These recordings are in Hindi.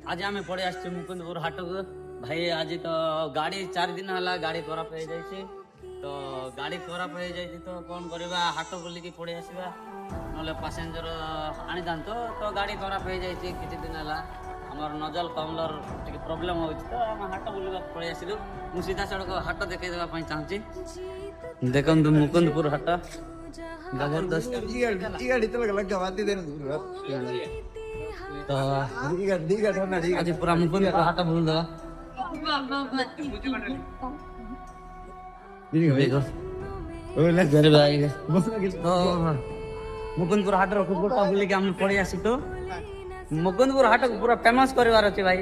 आज आम पड़े आस मुकुंदपुर हाट को भाई। आज तो गाड़ी 4 दिन है गाड़ी खराब हो जाए तो गाड़ी खराब हो जाए तो कौन करवा हाट बोलिकी पड़े आसवा ना पैसेंजर आनी था तो गाड़ी खराब हो जाए किसी दिन है आमर नजल कमलर टे प्रोब्लेम हो तो आम हाट बुलवा पड़े आसलु। मुझे सीधा सड़क हाट देखई देवाई चाहूँगी। देखो मुकुंदपुर हाट जबरदस्त तो आज पूरा मुकुंदपुर हाट बुल दवा मुकुंदपुर हाट गोटा बुलिक आम पड़े आस तो मुकुंदपुर हाट को पूरा फेमस करार अच्छे भाई।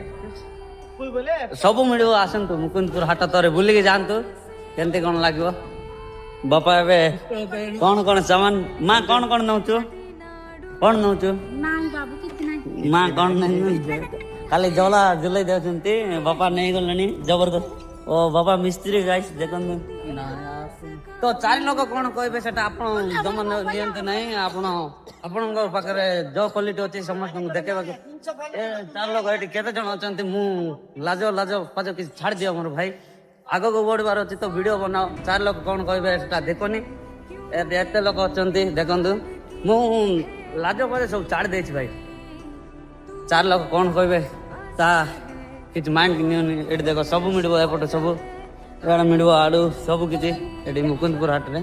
सब मिल आसतु मुकुंदपुर हाट तरे बुलिक जातु केमती कौन लगे बापा ए कौन कौन सामान माँ कौन नौचु कौन नौचु माँ कौन नहीं खाली जला जुलाई दे बापा नहीं गले जबरदस्त ओ बाबा मिस्त्री गाइस देख तो 4 लोग कौन कहे से जमा नियंत नहीं आपण पाखे जो क्वालिटी अच्छी समस्त देखा 4 लोग ये केते जन अच्छा मु लाज लाज पाज कि छाड़ दियो मोर भाई आग को बढ़वार अच्छी तो वीडियो बनाओ। 4 लोग कौन कहे से देखनी एत लोक अच्छा देखु मु लाज पाज सब छाड़ दे भाई। 4 लोग कौन कहे ता कि माइंड नहीं ये देख सब मिल एपटे सब मिल आड़ू सब किसी मुकुंदपुर हाट में।